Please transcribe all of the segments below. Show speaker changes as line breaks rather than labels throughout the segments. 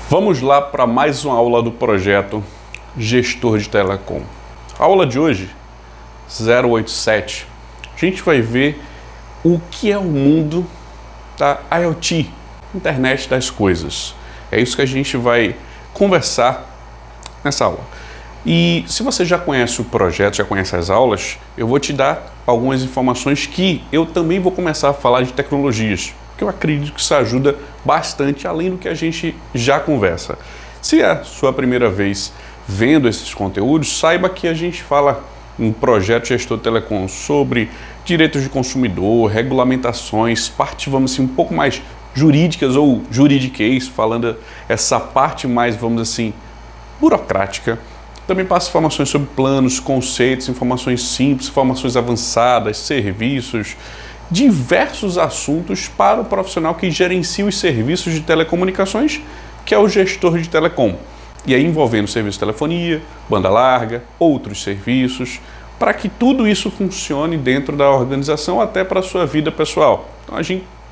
Vamos lá para mais uma aula do projeto Gestor de Telecom. A aula de hoje, 087, a gente vai ver o que é o mundo da IoT, Internet das Coisas. É isso que a gente vai conversar nessa aula. E se você já conhece o projeto, já conhece as aulas, eu vou te dar algumas informações que eu também vou começar a falar de tecnologias, que eu acredito que isso ajuda bastante, além do que a gente já conversa. Se é a sua primeira vez vendo esses conteúdos, saiba que a gente fala em projeto Gestor Telecom sobre direitos de consumidor, regulamentações, parte, vamos assim, um pouco mais jurídicas ou juridiquês, falando essa parte mais, vamos assim, burocrática. Também passa informações sobre planos, conceitos, informações simples, informações avançadas, serviços, diversos assuntos para o profissional que gerencia os serviços de telecomunicações, que é o gestor de telecom. E aí envolvendo serviço de telefonia, banda larga, outros serviços, para que tudo isso funcione dentro da organização, até para a sua vida pessoal. Então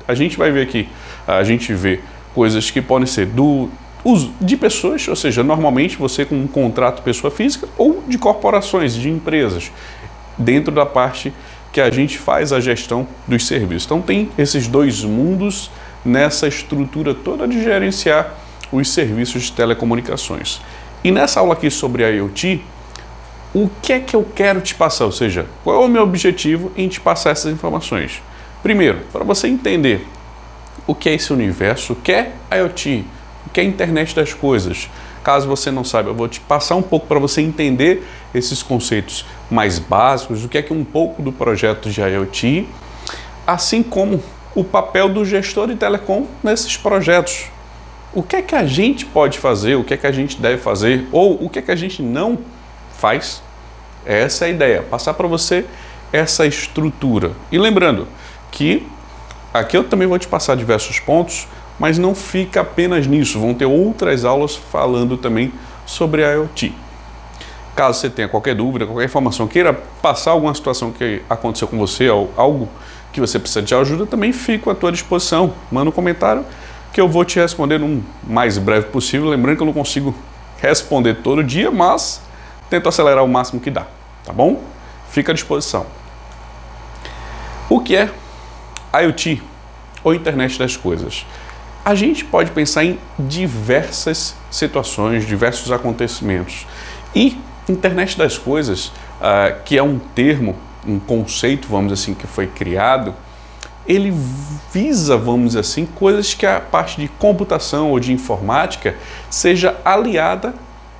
a gente vai ver aqui, a gente vê coisas que podem ser do uso de pessoas, ou seja, normalmente você com um contrato pessoa física, ou de corporações, de empresas, dentro da parte que a gente faz a gestão dos serviços. Então tem esses dois mundos nessa estrutura toda de gerenciar os serviços de telecomunicações. E nessa aula aqui sobre a IoT, o que é que eu quero te passar? Ou seja, qual é o meu objetivo em te passar essas informações? Primeiro, para você entender o que é esse universo, o que é IoT, o que é a internet das coisas. Caso você não saiba, eu vou te passar um pouco para você entender esses conceitos mais básicos, o que é um pouco do projeto de IoT, assim como o papel do gestor de telecom nesses projetos. O que é que a gente pode fazer, o que é que a gente deve fazer, ou o que é que a gente não faz? Essa é a ideia, passar para você essa estrutura. E lembrando que aqui eu também vou te passar diversos pontos, mas não fica apenas nisso, vão ter outras aulas falando também sobre a IoT. Caso você tenha qualquer dúvida, qualquer informação, queira passar alguma situação que aconteceu com você, ou algo que você precisa de ajuda, também fico à tua disposição. Manda um comentário que eu vou te responder no mais breve possível. Lembrando que eu não consigo responder todo dia, mas tento acelerar o máximo que dá, tá bom? Fica à disposição. O que é IoT, ou Internet das Coisas? A gente pode pensar em diversas situações, diversos acontecimentos. E Internet das Coisas, que é um termo, um conceito, vamos dizer assim, que foi criado, ele visa, vamos dizer assim, coisas que a parte de computação ou de informática seja aliada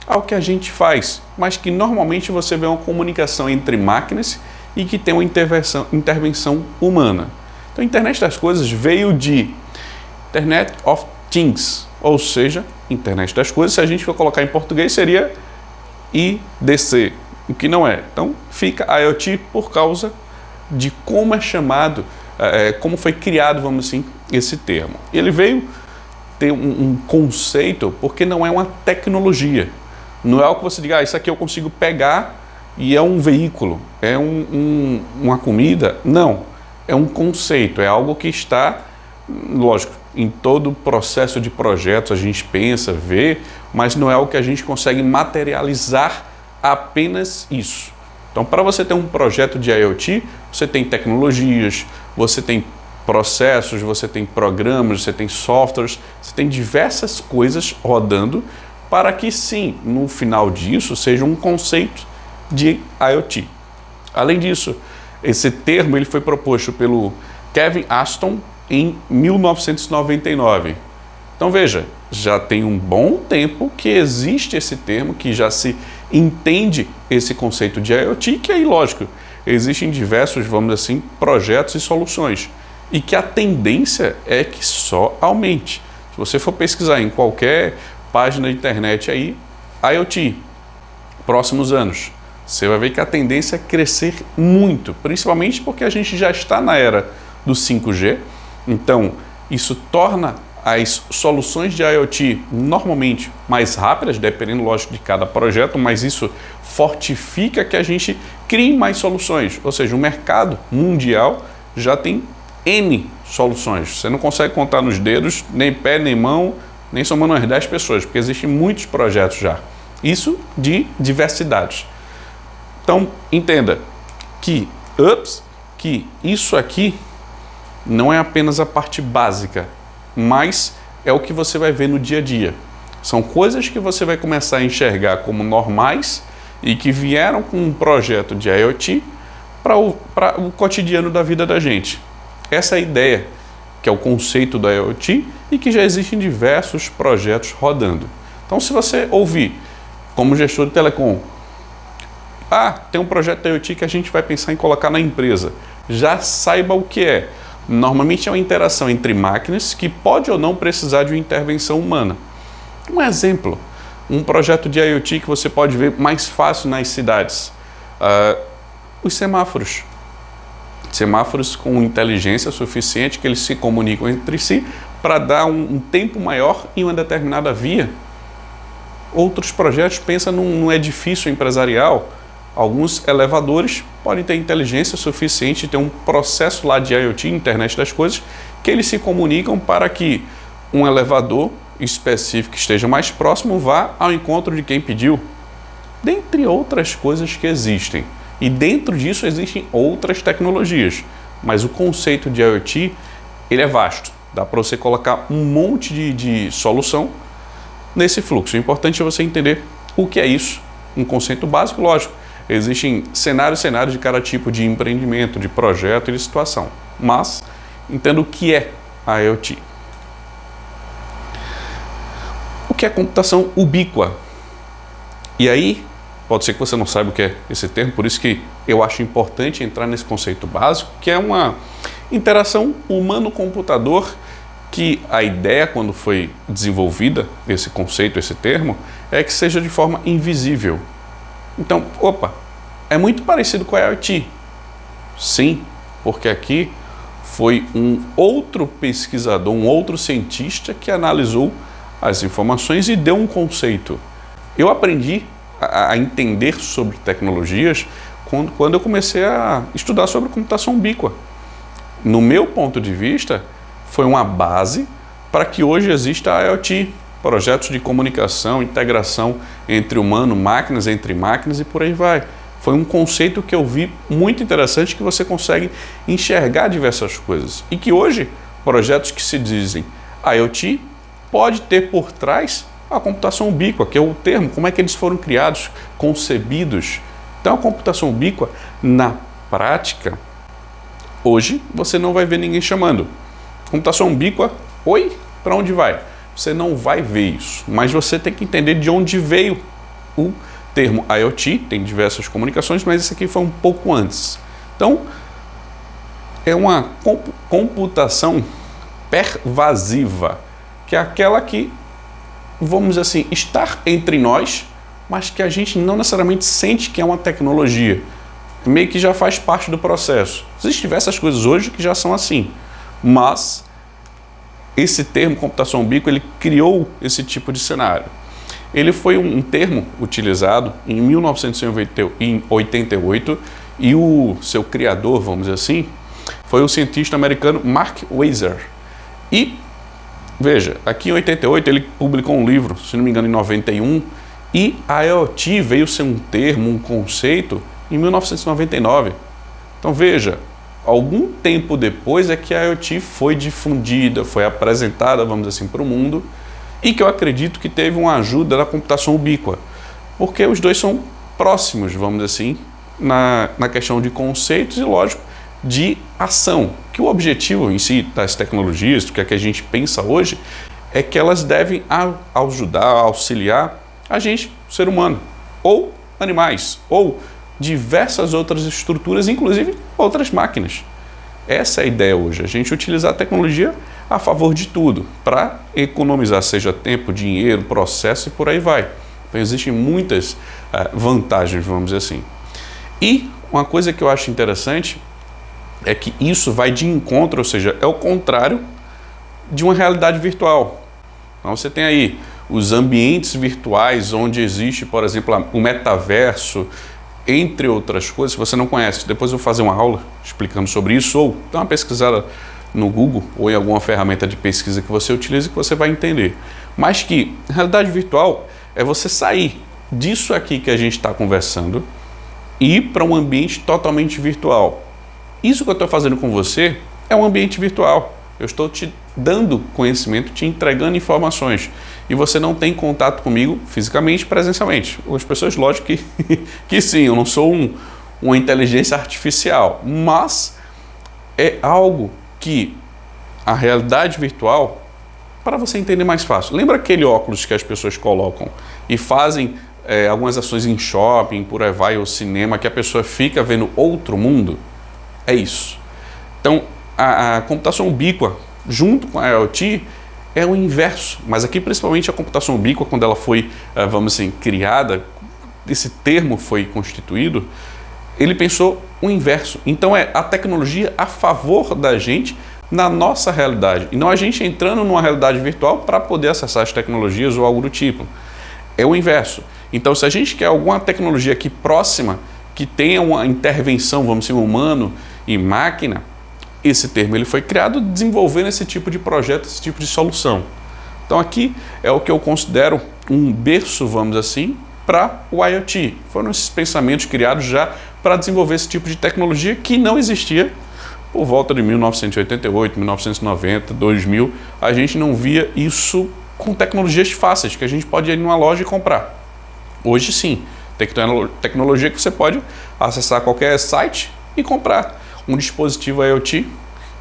ao que a gente faz, mas que normalmente você vê uma comunicação entre máquinas e que tem uma intervenção humana. Então, a Internet das Coisas veio de Internet of Things, ou seja, Internet das Coisas, se a gente for colocar em português, seria IDC, o que não é. Então, fica IoT por causa de como é chamado, como foi criado, vamos assim, esse termo. Ele veio ter um conceito porque não é uma tecnologia. Não é algo que você diga, isso aqui eu consigo pegar e é um veículo, é uma comida. Não, é um conceito, é algo que está, lógico, em todo o processo de projetos a gente pensa, vê, mas não é o que a gente consegue materializar apenas isso. Então, para você ter um projeto de IoT, você tem tecnologias, você tem processos, você tem programas, você tem softwares, você tem diversas coisas rodando para que sim, no final disso, seja um conceito de IoT. Além disso, esse termo ele foi proposto pelo Kevin Ashton em 1999. Então veja, já tem um bom tempo que existe esse termo, que já se entende esse conceito de IoT, que aí, lógico, existem diversos, vamos dizer assim, projetos e soluções, e que a tendência é que só aumente. Se você for pesquisar em qualquer página de internet aí, IoT, próximos anos, você vai ver que a tendência é crescer muito, principalmente porque a gente já está na era do 5G, então isso torna as soluções de IoT normalmente mais rápidas, dependendo, lógico, de cada projeto, mas isso fortifica que a gente crie mais soluções, ou seja, o mercado mundial já tem N soluções, você não consegue contar nos dedos, nem pé, nem mão, nem somando umas 10 pessoas, porque existem muitos projetos já. Isso de diversidade. Então, entenda que isso aqui não é apenas a parte básica, mas é o que você vai ver no dia a dia. São coisas que você vai começar a enxergar como normais e que vieram com um projeto de IoT para o cotidiano da vida da gente. Essa é a ideia, que é o conceito da IoT e que já existem diversos projetos rodando. Então, se você ouvir como gestor de telecom, tem um projeto da IoT que a gente vai pensar em colocar na empresa, já saiba o que é. Normalmente é uma interação entre máquinas que pode ou não precisar de uma intervenção humana. Um exemplo, um projeto de IoT que você pode ver mais fácil nas cidades, os semáforos. Semáforos com inteligência suficiente que eles se comunicam entre si para dar um tempo maior em uma determinada via. Outros projetos pensam num edifício empresarial. Alguns elevadores podem ter inteligência suficiente, ter um processo lá de IoT, internet das coisas, que eles se comunicam para que um elevador específico que esteja mais próximo vá ao encontro de quem pediu. Dentre outras coisas que existem. E dentro disso existem outras tecnologias. Mas o conceito de IoT, ele é vasto. Dá para você colocar um monte de solução nesse fluxo. O importante é você entender o que é isso. Um conceito básico, lógico. Existem cenários de cada tipo de empreendimento, de projeto e de situação. Mas entenda o que é a IoT. O que é computação ubíqua? E aí, pode ser que você não saiba o que é esse termo, por isso que eu acho importante entrar nesse conceito básico, que é uma interação humano-computador, que a ideia, quando foi desenvolvida, esse conceito, esse termo, é que seja de forma invisível. Então, é muito parecido com a IoT. Sim, porque aqui foi um outro pesquisador, um outro cientista que analisou as informações e deu um conceito. Eu aprendi a entender sobre tecnologias quando eu comecei a estudar sobre computação ubíqua. No meu ponto de vista, foi uma base para que hoje exista a IoT, projetos de comunicação, integração entre humano, máquinas, entre máquinas e por aí vai. Foi um conceito que eu vi muito interessante, que você consegue enxergar diversas coisas. E que hoje, projetos que se dizem IoT, pode ter por trás a computação ubíqua, que é o termo, como é que eles foram criados, concebidos. Então a computação ubíqua, na prática, hoje você não vai ver ninguém chamando. Computação ubíqua, para onde vai? Você não vai ver isso, mas você tem que entender de onde veio o termo IoT, tem diversas comunicações, mas esse aqui foi um pouco antes. Então, é uma computação pervasiva, que é aquela que, vamos dizer assim, está entre nós, mas que a gente não necessariamente sente que é uma tecnologia. Meio que já faz parte do processo. Existem diversas coisas hoje que já são assim, mas esse termo computação ubíqua, ele criou esse tipo de cenário. Ele foi um termo utilizado em 1988 e o seu criador, vamos dizer assim, foi o cientista americano Mark Weiser. E, veja, aqui em 88 ele publicou um livro, se não me engano em 91, e a IoT veio ser um termo, um conceito, em 1999. Então veja, algum tempo depois é que a IoT foi difundida, foi apresentada, vamos dizer assim, para o mundo, e que eu acredito que teve uma ajuda da computação ubíqua, porque os dois são próximos, vamos dizer assim, na questão de conceitos e, lógico, de ação. Que o objetivo em si das tecnologias, do que é que a gente pensa hoje, é que elas devem ajudar, auxiliar a gente, o ser humano, ou animais, ou diversas outras estruturas, inclusive outras máquinas. Essa é a ideia hoje, a gente utilizar a tecnologia a favor de tudo, para economizar, seja tempo, dinheiro, processo e por aí vai. Então existem muitas vantagens, vamos dizer assim. E uma coisa que eu acho interessante é que isso vai de encontro, ou seja, é o contrário de uma realidade virtual. Então você tem aí os ambientes virtuais, onde existe, por exemplo, o metaverso, entre outras coisas. Se você não conhece, depois eu vou fazer uma aula explicando sobre isso, ou dá uma pesquisada no Google ou em alguma ferramenta de pesquisa que você utilize, que você vai entender. mas que realidade virtual é você sair disso aqui que a gente está conversando e ir para um ambiente totalmente virtual. Isso que eu estou fazendo com você é um ambiente virtual. Eu estou te dando conhecimento, te entregando informações. E você não tem contato comigo fisicamente, presencialmente. As pessoas, lógico que sim, eu não sou uma inteligência artificial, mas é algo que a realidade virtual, para você entender mais fácil. Lembra aquele óculos que as pessoas colocam e fazem algumas ações em shopping, por aí vai, ou cinema, que a pessoa fica vendo outro mundo? É isso. Então, a computação ubíqua, junto com a IoT, é o inverso. Mas aqui, principalmente, a computação ubíqua, quando ela foi, vamos assim, criada, esse termo foi constituído, ele pensou o inverso. Então, é a tecnologia a favor da gente na nossa realidade. E não a gente entrando numa realidade virtual para poder acessar as tecnologias ou algo do tipo. É o inverso. Então, se a gente quer alguma tecnologia aqui próxima, que tenha uma intervenção, vamos dizer, humano e máquina, esse termo ele foi criado desenvolvendo esse tipo de projeto, esse tipo de solução. Então aqui é o que eu considero um berço, vamos assim, para o IoT. Foram esses pensamentos criados já para desenvolver esse tipo de tecnologia que não existia por volta de 1988, 1990, 2000. A gente não via isso com tecnologias fáceis, que a gente pode ir numa loja e comprar. Hoje sim, tem tecnologia que você pode acessar qualquer site e comprar um dispositivo IoT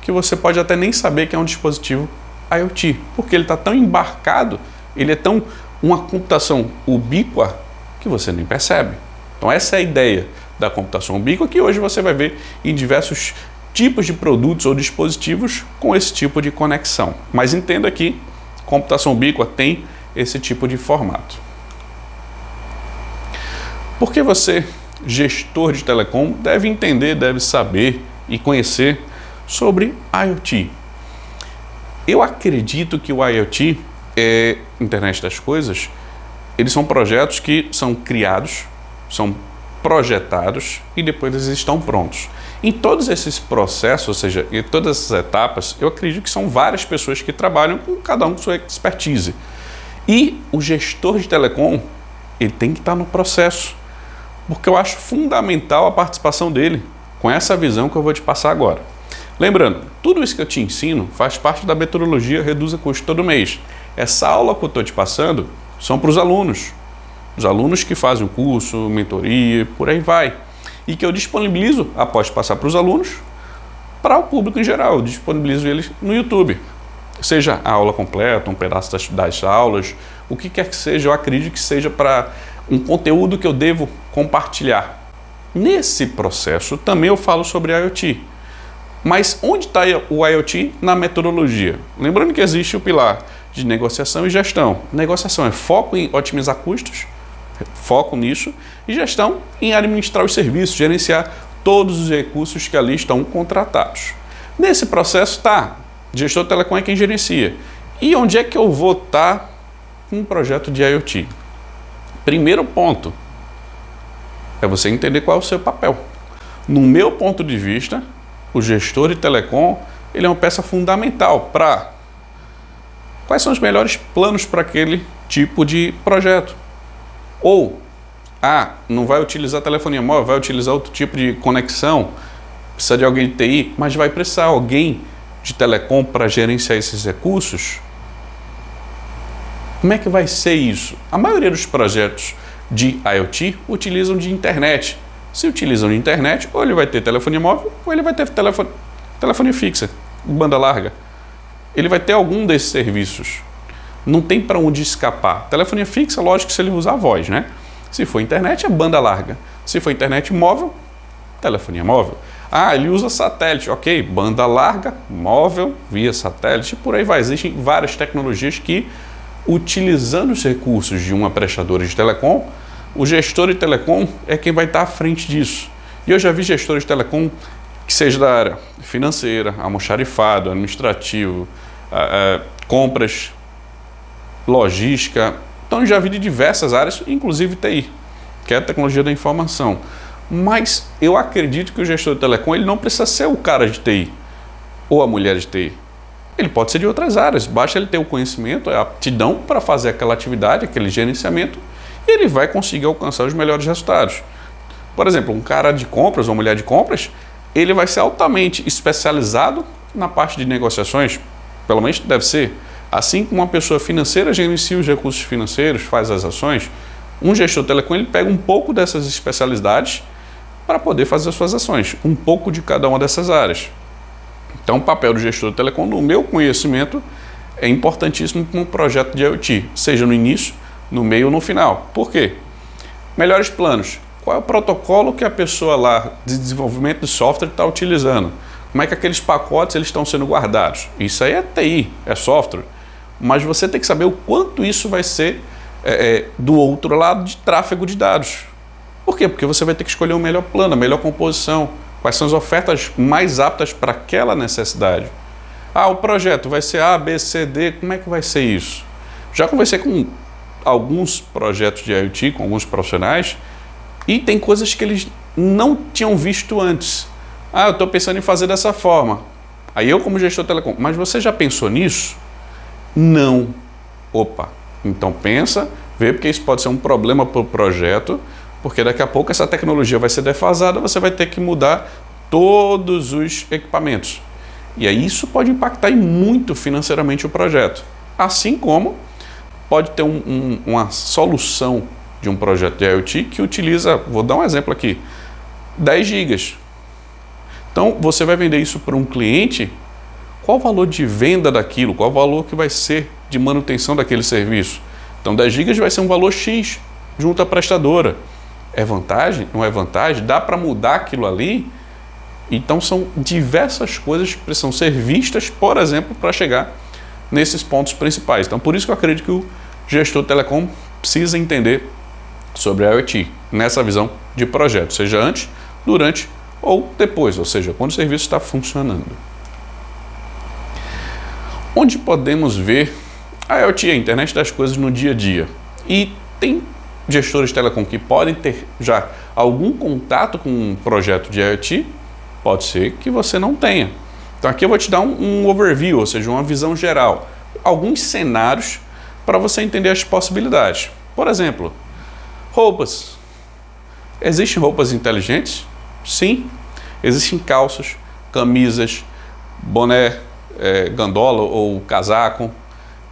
que você pode até nem saber que é um dispositivo IoT, porque ele está tão embarcado, ele é tão uma computação ubíqua que você nem percebe. Então essa é a ideia da computação ubíqua, que hoje você vai ver em diversos tipos de produtos ou dispositivos com esse tipo de conexão. Mas entenda que computação ubíqua tem esse tipo de formato. Por que você, gestor de telecom, deve entender, deve saber e conhecer sobre IoT? Eu acredito que o IoT, Internet das Coisas, eles são projetos que são criados, são projetados e depois eles estão prontos. Em todos esses processos, ou seja, em todas essas etapas, eu acredito que são várias pessoas que trabalham com cada um com sua expertise. E o gestor de telecom, ele tem que estar no processo, porque eu acho fundamental a participação dele com essa visão que eu vou te passar agora. Lembrando, tudo isso que eu te ensino faz parte da metodologia Reduza Custo Todo Mês. Essa aula que eu estou te passando são para os alunos que fazem o curso, mentoria, por aí vai. E que eu disponibilizo, após passar para os alunos, para o público em geral. Eu disponibilizo eles no YouTube. Seja a aula completa, um pedaço das aulas, o que quer que seja, eu acredito que seja para um conteúdo que eu devo compartilhar. Nesse processo também eu falo sobre IoT. Mas onde está o IoT na metodologia? Lembrando que existe o pilar de negociação e gestão. Negociação é foco em otimizar custos, foco nisso, e gestão em administrar os serviços, gerenciar todos os recursos que ali estão contratados. Nesse processo está, gestor de telecom é quem gerencia. E onde é que eu vou estar com um projeto de IoT? Primeiro ponto é você entender qual é o seu papel. No meu ponto de vista, o gestor de telecom, ele é uma peça fundamental para quais são os melhores planos para aquele tipo de projeto. Ou, não vai utilizar telefonia móvel, vai utilizar outro tipo de conexão, precisa de alguém de TI, mas vai precisar alguém de telecom para gerenciar esses recursos? Como é que vai ser isso? A maioria dos projetos de IoT utilizam de internet. Se utilizam de internet, ou ele vai ter telefonia móvel, ou ele vai ter telefonia fixa, banda larga. Ele vai ter algum desses serviços. Não tem para onde escapar. Telefonia fixa, lógico que se ele usar a voz, né? Se for internet, é banda larga. Se for internet móvel, telefonia móvel. Ele usa satélite, ok, banda larga, móvel, via satélite, por aí vai. Existem várias tecnologias que, utilizando os recursos de uma prestadora de telecom, o gestor de telecom é quem vai estar à frente disso. E eu já vi gestores de telecom que seja da área financeira, almoxarifado, administrativo, compras, logística. Então eu já vi de diversas áreas, inclusive TI, que é a tecnologia da informação. Mas eu acredito que o gestor de telecom ele não precisa ser o cara de TI ou a mulher de TI. Ele pode ser de outras áreas, basta ele ter o conhecimento, a aptidão para fazer aquela atividade, aquele gerenciamento, e ele vai conseguir alcançar os melhores resultados. Por exemplo, um cara de compras, uma mulher de compras, ele vai ser altamente especializado na parte de negociações, pelo menos deve ser. Assim como uma pessoa financeira gerencia os recursos financeiros, faz as ações, um gestor telecom ele pega um pouco dessas especialidades para poder fazer as suas ações, um pouco de cada uma dessas áreas. Então, o papel do gestor telecom, no meu conhecimento, é importantíssimo para um projeto de IoT, seja no início, no meio ou no final. Por quê? Melhores planos. Qual é o protocolo que a pessoa lá de desenvolvimento de software está utilizando? Como é que aqueles pacotes eles estão sendo guardados? Isso aí é TI, é software. Mas você tem que saber o quanto isso vai ser do outro lado de tráfego de dados. Por quê? Porque você vai ter que escolher o melhor plano, a melhor composição. Quais são as ofertas mais aptas para aquela necessidade? Ah, o projeto vai ser A, B, C, D. Como é que vai ser isso? Já conversei com alguns projetos de IoT, com alguns profissionais, e tem coisas que eles não tinham visto antes. Ah, eu estou pensando em fazer dessa forma. Aí eu como gestor telecom, mas você já pensou nisso? Não. Opa, então pensa, vê, porque isso pode ser um problema para o projeto, porque daqui a pouco essa tecnologia vai ser defasada, você vai ter que mudar todos os equipamentos. E aí isso pode impactar muito financeiramente o projeto. Assim como pode ter uma solução de um projeto de IoT que utiliza, vou dar um exemplo aqui, 10 gigas. Então você vai vender isso para um cliente, qual o valor de venda daquilo, qual o valor que vai ser de manutenção daquele serviço? Então 10 gigas vai ser um valor X junto à prestadora. É vantagem? Não é vantagem? Dá para mudar aquilo ali? Então são diversas coisas que precisam ser vistas, por exemplo, para chegar nesses pontos principais. Então por isso que eu acredito que o gestor telecom precisa entender sobre a IoT, nessa visão de projeto, seja antes, durante ou depois, ou seja, quando o serviço está funcionando. Onde podemos ver a IoT, a internet das coisas no dia a dia. E tem gestores telecom que podem ter já algum contato com um projeto de IoT, pode ser que você não tenha. Então aqui eu vou te dar um overview, ou seja, uma visão geral, alguns cenários para você entender as possibilidades. Por exemplo, roupas. Existem roupas inteligentes? Sim. Existem calças, camisas, boné, gandola ou casaco,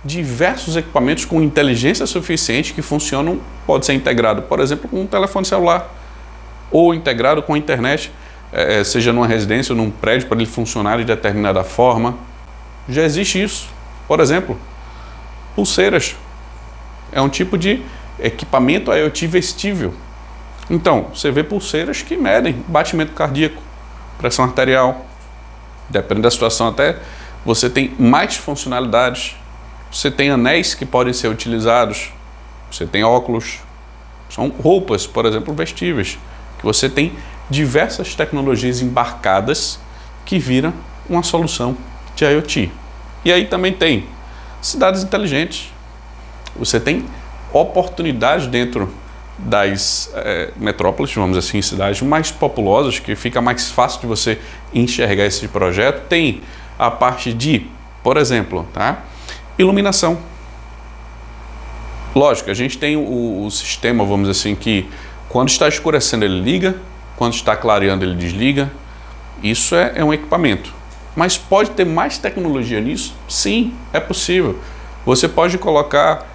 diversos equipamentos com inteligência suficiente que funcionam, pode ser integrado, por exemplo, com um telefone celular ou integrado com a internet, seja numa residência ou num prédio para ele funcionar de determinada forma. Já existe isso. Por exemplo, pulseiras. É um tipo de equipamento IoT vestível. Então, você vê pulseiras que medem batimento cardíaco, pressão arterial. Dependendo da situação até, você tem mais funcionalidades. Você tem anéis que podem ser utilizados. Você tem óculos. São roupas, por exemplo, vestíveis. Que você tem diversas tecnologias embarcadas que viram uma solução de IoT. E aí também tem cidades inteligentes. Você tem oportunidades dentro das metrópoles, vamos dizer assim, cidades mais populosas, que fica mais fácil de você enxergar esse projeto. Tem a parte de, por exemplo, iluminação. Lógico, a gente tem o sistema, vamos dizer assim, que quando está escurecendo ele liga, quando está clareando ele desliga. Isso é um equipamento. Mas pode ter mais tecnologia nisso? Sim, é possível. Você pode colocar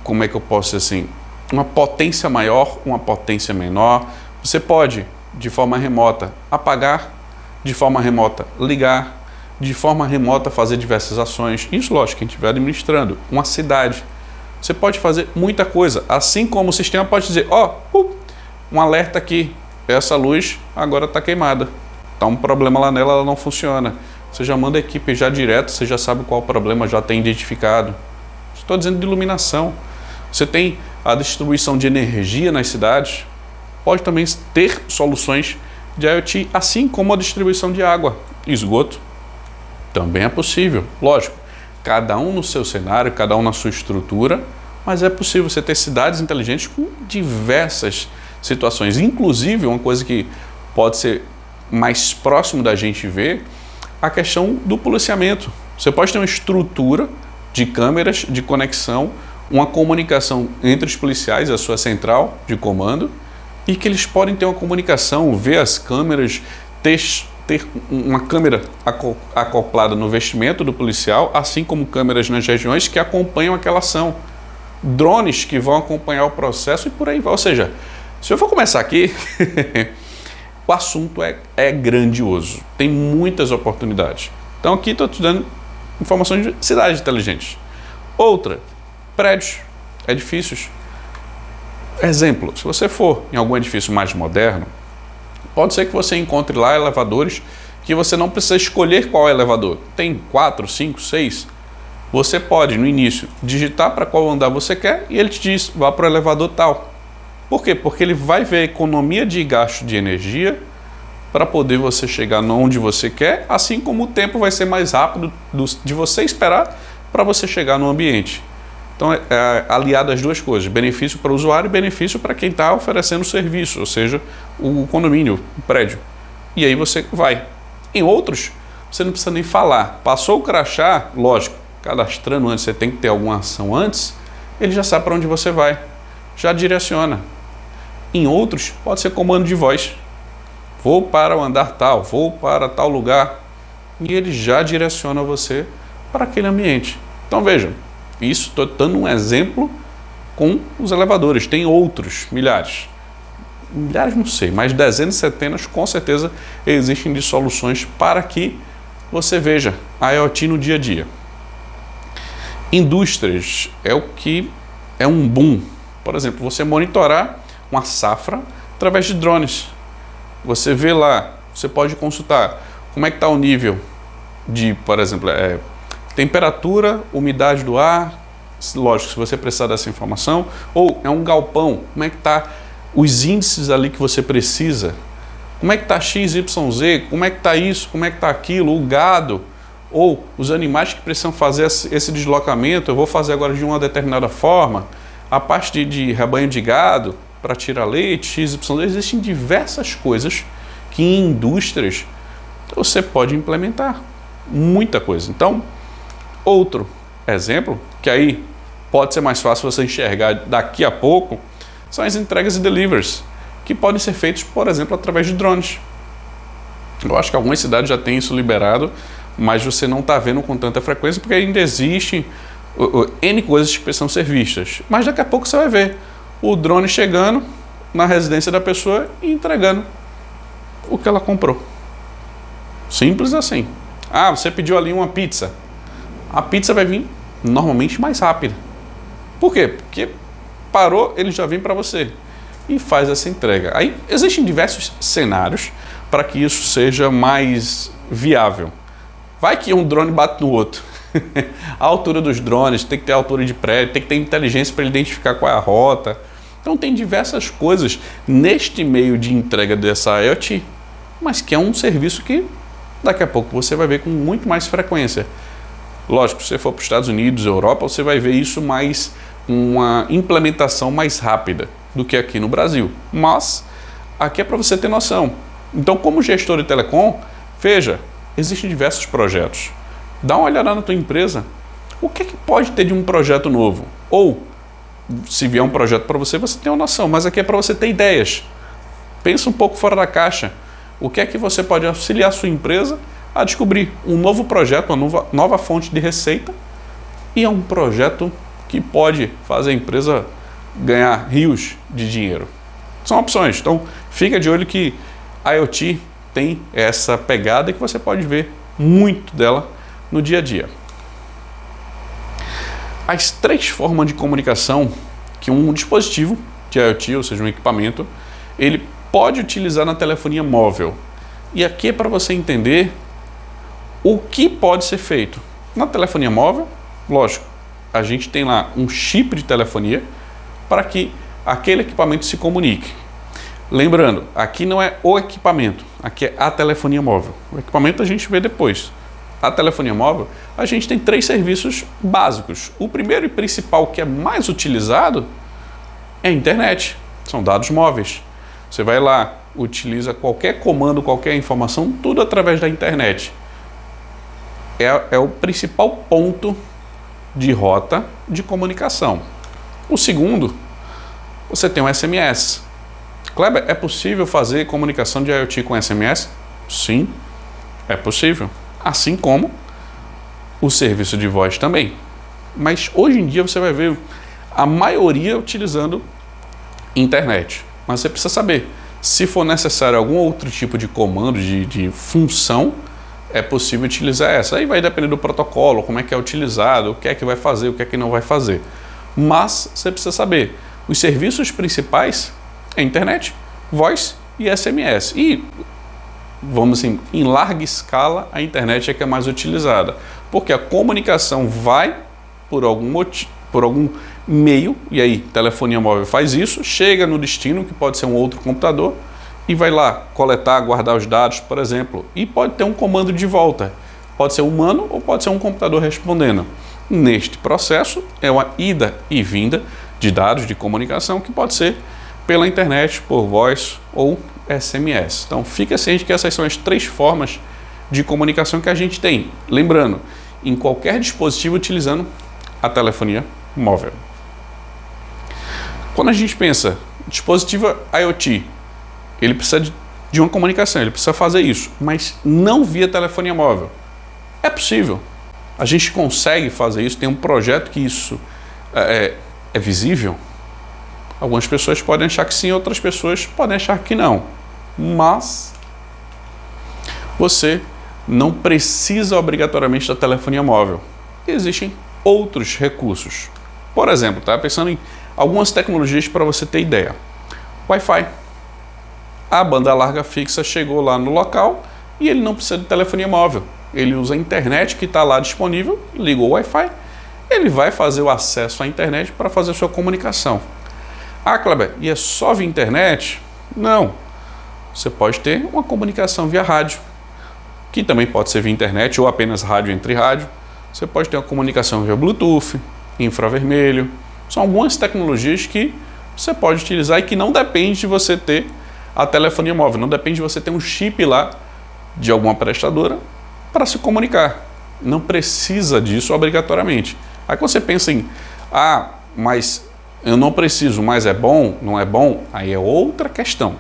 como é que eu posso dizer assim, uma potência maior, uma potência menor. Você pode, de forma remota, apagar, de forma remota, ligar, de forma remota fazer diversas ações. Isso, lógico, quem estiver administrando uma cidade. Você pode fazer muita coisa, assim como o sistema pode dizer, um alerta aqui, essa luz agora está queimada. Está um problema lá nela, ela não funciona. Você já manda a equipe já direto, você já sabe qual o problema, já tem identificado. Estou dizendo de iluminação. Você tem a distribuição de energia nas cidades, pode também ter soluções de IoT, assim como a distribuição de água e esgoto. Também é possível. Lógico, cada um no seu cenário, cada um na sua estrutura, mas é possível você ter cidades inteligentes com diversas situações. Inclusive, uma coisa que pode ser mais próximo da gente ver a questão do policiamento. Você pode ter uma estrutura de câmeras de conexão, uma comunicação entre os policiais e a sua central de comando, e que eles podem ter uma comunicação, ver as câmeras, ter uma câmera acoplada no vestimento do policial, assim como câmeras nas regiões que acompanham aquela ação. Drones que vão acompanhar o processo e por aí vai. Ou seja, se eu for começar aqui, o assunto é grandioso, tem muitas oportunidades. Então aqui estou te dando informações de cidades inteligentes. Outra, prédios, edifícios. Exemplo, se você for em algum edifício mais moderno, pode ser que você encontre lá elevadores que você não precisa escolher qual elevador. Tem 4, 5, 6. Você pode, no início, digitar para qual andar você quer e ele te diz, vá para o elevador tal. Por quê? Porque ele vai ver a economia de gasto de energia para poder você chegar onde você quer, assim como o tempo vai ser mais rápido de você esperar para você chegar no ambiente. Então, é aliado às duas coisas, benefício para o usuário e benefício para quem está oferecendo o serviço, ou seja, o condomínio, o prédio. E aí você vai. Em outros, você não precisa nem falar. Passou o crachá, lógico, cadastrando antes, você tem que ter alguma ação antes, ele já sabe para onde você vai, já direciona. Em outros, pode ser comando de voz. Vou para o andar tal, vou para tal lugar. E ele já direciona você para aquele ambiente. Então veja, isso estou dando um exemplo com os elevadores. Tem outros, milhares. Milhares não sei, mas dezenas, centenas com certeza existem de soluções para que você veja a IoT no dia a dia. Indústrias é o que é um boom. Por exemplo, você monitorar uma safra através de drones. Você vê lá, você pode consultar como é que está o nível de, por exemplo, temperatura, umidade do ar, lógico, se você precisar dessa informação, ou é um galpão, como é que está os índices ali que você precisa, como é que está XYZ, como é que está isso, como é que está aquilo, o gado, ou os animais que precisam fazer esse deslocamento, eu vou fazer agora de uma determinada forma, a parte de rebanho de gado, para tirar leite, XYZ, existem diversas coisas que em indústrias você pode implementar, muita coisa. Então, outro exemplo, que aí pode ser mais fácil você enxergar daqui a pouco, são as entregas e deliveries, que podem ser feitos, por exemplo, através de drones. Eu acho que algumas cidades já têm isso liberado, mas você não está vendo com tanta frequência, porque ainda existem N coisas que precisam ser vistas. Mas daqui a pouco você vai ver o drone chegando na residência da pessoa e entregando o que ela comprou. Simples assim. Ah, você pediu ali uma pizza. A pizza vai vir normalmente mais rápida. Por quê? Porque parou, ele já vem para você e faz essa entrega. Aí existem diversos cenários para que isso seja mais viável. Vai que um drone bate no outro. A altura dos drones, tem que ter a altura de prédio, tem que ter inteligência para ele identificar qual é a rota. Então tem diversas coisas neste meio de entrega dessa IoT, mas que é um serviço que daqui a pouco você vai ver com muito mais frequência. Lógico, se você for para os Estados Unidos, Europa, você vai ver isso mais, uma implementação mais rápida do que aqui no Brasil. Mas aqui é para você ter noção. Então, como gestor de telecom, veja, existem diversos projetos. Dá uma olhada na tua empresa. O que é que pode ter de um projeto novo? Ou, se vier um projeto para você, você tem uma noção. Mas aqui é para você ter ideias. Pensa um pouco fora da caixa. O que é que você pode auxiliar a sua empresa a descobrir um novo projeto, uma nova fonte de receita, e é um projeto que pode fazer a empresa ganhar rios de dinheiro. São opções. Então, fica de olho que a IoT tem essa pegada e que você pode ver muito dela no dia a dia. As 3 formas de comunicação que um dispositivo de IoT, ou seja, um equipamento, ele pode utilizar na telefonia móvel. E aqui é para você entender o que pode ser feito. Na telefonia móvel, lógico, a gente tem lá um chip de telefonia para que aquele equipamento se comunique. Lembrando, aqui não é o equipamento, aqui é a telefonia móvel. O equipamento a gente vê depois. A telefonia móvel, a gente tem 3 serviços básicos. O primeiro e principal, que é mais utilizado, é a internet. São dados móveis. Você vai lá, utiliza qualquer comando, qualquer informação, tudo através da internet. é o principal ponto de rota de comunicação. O segundo, você tem o SMS. Kleber, é possível fazer comunicação de IoT com SMS? Sim, é possível. Assim como o serviço de voz também. Mas hoje em dia você vai ver a maioria utilizando internet. Mas você precisa saber, se for necessário algum outro tipo de comando, de função, é possível utilizar essa. Aí vai depender do protocolo, como é que é utilizado, o que é que vai fazer, o que é que não vai fazer. Mas você precisa saber, os serviços principais é internet, voz e SMS. E, vamos assim, em larga escala, a internet é que é mais utilizada. Porque a comunicação vai por algum meio, e aí telefonia móvel faz isso, chega no destino, que pode ser um outro computador, e vai lá coletar, guardar os dados, por exemplo, e pode ter um comando de volta. Pode ser humano ou pode ser um computador respondendo. Neste processo, é uma ida e vinda de dados de comunicação que pode ser pela internet, por voz ou SMS. Então, fica ciente que essas são as 3 formas de comunicação que a gente tem. Lembrando, em qualquer dispositivo utilizando a telefonia móvel. Quando a gente pensa dispositivo IoT, ele precisa de uma comunicação, ele precisa fazer isso, mas não via telefonia móvel. É possível. A gente consegue fazer isso, tem um projeto que isso é visível. Algumas pessoas podem achar que sim, outras pessoas podem achar que não. Mas você não precisa obrigatoriamente da telefonia móvel. Existem outros recursos. Por exemplo, tá pensando em algumas tecnologias para você ter ideia. Wi-Fi. A banda larga fixa chegou lá no local e ele não precisa de telefonia móvel. Ele usa a internet que está lá disponível, ligou o Wi-Fi, ele vai fazer o acesso à internet para fazer a sua comunicação. Ah, Kleber, e é só via internet? Não. Você pode ter uma comunicação via rádio, que também pode ser via internet ou apenas rádio entre rádio. Você pode ter uma comunicação via Bluetooth, infravermelho. São algumas tecnologias que você pode utilizar e que não depende de você ter a telefonia móvel, não depende de você ter um chip lá de alguma prestadora para se comunicar. Não precisa disso obrigatoriamente. Aí quando você pensa em, mas eu não preciso, mas é bom, não é bom, aí é outra questão.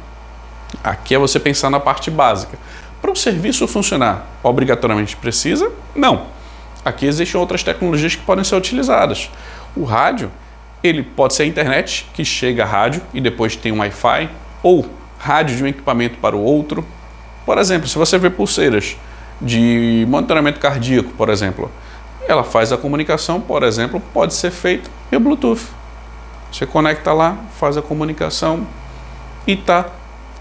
Aqui é você pensar na parte básica. Para o serviço funcionar, obrigatoriamente precisa? Não. Aqui existem outras tecnologias que podem ser utilizadas. O rádio, ele pode ser a internet, que chega a rádio e depois tem um Wi-Fi, ou rádio de um equipamento para o outro. Por exemplo, se você vê pulseiras de monitoramento cardíaco, por exemplo, ela faz a comunicação, por exemplo, pode ser feita via Bluetooth. Você conecta lá, faz a comunicação e está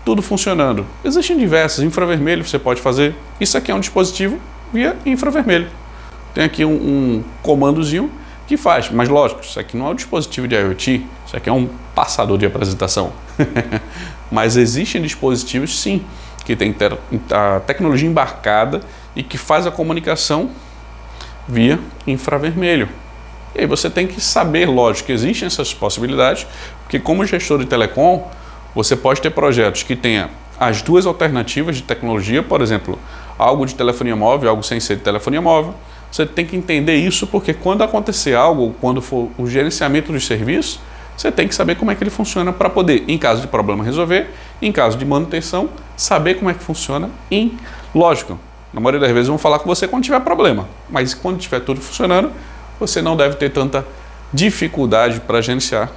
tudo funcionando. Existem diversos, infravermelho você pode fazer. Isso aqui é um dispositivo via infravermelho. Tem aqui um comandozinho que faz, mas lógico, isso aqui não é um dispositivo de IoT, isso aqui é um passador de apresentação. Mas existem dispositivos, sim, que tem a tecnologia embarcada e que faz a comunicação via infravermelho. E aí você tem que saber, lógico, que existem essas possibilidades, porque como gestor de telecom, você pode ter projetos que tenha as duas alternativas de tecnologia, por exemplo, algo de telefonia móvel, algo sem ser de telefonia móvel. Você tem que entender isso, porque quando acontecer algo, quando for o gerenciamento dos serviços, você tem que saber como é que ele funciona para poder, em caso de problema, resolver, em caso de manutenção, saber como é que funciona. Lógico, na maioria das vezes vão falar com você quando tiver problema, mas quando tiver tudo funcionando, você não deve ter tanta dificuldade para gerenciar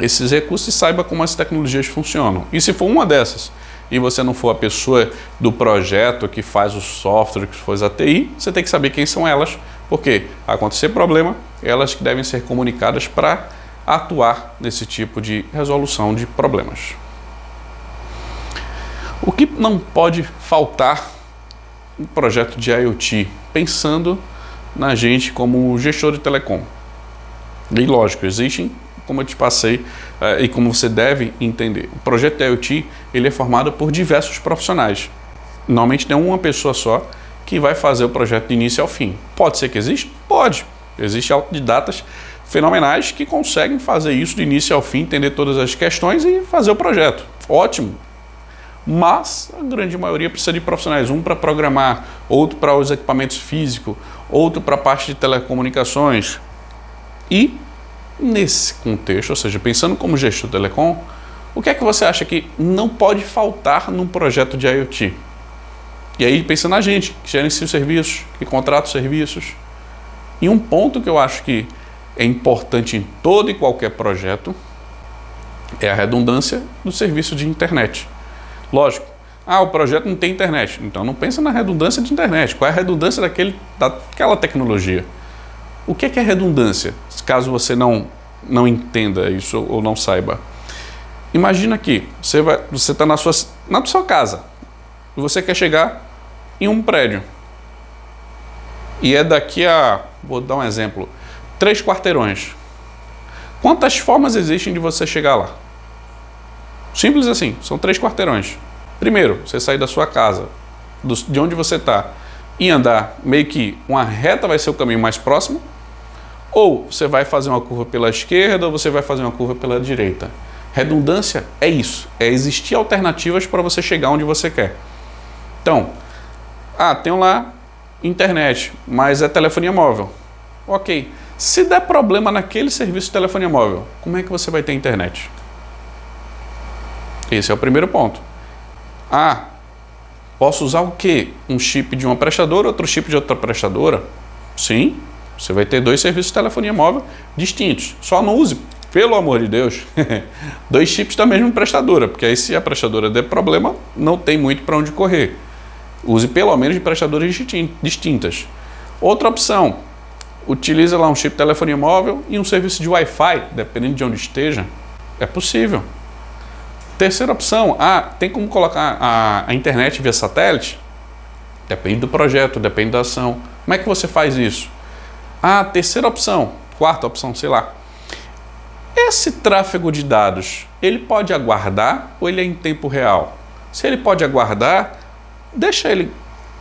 esses recursos e saiba como as tecnologias funcionam. E se for uma dessas e você não for a pessoa do projeto que faz o software, que faz a TI, você tem que saber quem são elas, porque acontecer problema, elas que devem ser comunicadas para atuar nesse tipo de resolução de problemas. O que não pode faltar no projeto de IoT, pensando na gente como gestor de telecom? E lógico, existem, como eu te passei e como você deve entender. O projeto de IoT ele é formado por diversos profissionais. Normalmente tem uma pessoa só que vai fazer o projeto de início ao fim. Pode ser que exista? Pode. Existem autodidatas fenomenais que conseguem fazer isso de início ao fim, entender todas as questões e fazer o projeto. Ótimo. mas a grande maioria precisa de profissionais, um para programar, outro para os equipamentos físicos, outro para a parte de telecomunicações. E nesse contexto, ou seja, pensando como gestor de telecom, o que é que você acha que não pode faltar num projeto de IoT? E aí pensa na gente, que gerencia os serviços, que contrata os serviços. E um ponto que eu acho que é importante em todo e qualquer projeto é a redundância do serviço de internet. Lógico, o projeto não tem internet, então não pensa na redundância de internet. Qual é a redundância daquela tecnologia? O que é redundância? Caso você não entenda isso ou não saiba. Imagina que você está na sua casa e você quer chegar em um prédio. E é daqui a, vou dar um exemplo, 3 quarteirões. Quantas formas existem de você chegar lá? Simples assim, são 3 quarteirões. Primeiro, você sair da sua casa, de onde você está, e andar meio que uma reta vai ser o caminho mais próximo, ou você vai fazer uma curva pela esquerda, ou você vai fazer uma curva pela direita. Redundância é isso, é existir alternativas para você chegar onde você quer. Então, tenho lá internet, mas é telefonia móvel. Ok, se der problema naquele serviço de telefonia móvel, como é que você vai ter internet? Esse é o primeiro ponto. Posso usar o quê? Um chip de uma prestadora, outro chip de outra prestadora? Sim, você vai ter 2 serviços de telefonia móvel distintos. Só não use, pelo amor de Deus, 2 chips da mesma prestadora, porque aí se a prestadora der problema, não tem muito para onde correr. Use pelo menos de prestadoras distintas. Outra opção, utiliza lá um chip de telefonia móvel e um serviço de Wi-Fi, dependendo de onde esteja. É possível. Terceira opção, tem como colocar a internet via satélite? Depende do projeto, depende da ação. Como é que você faz isso? Terceira opção, quarta opção, sei lá. Esse tráfego de dados, ele pode aguardar ou ele é em tempo real? Se ele pode aguardar, deixa ele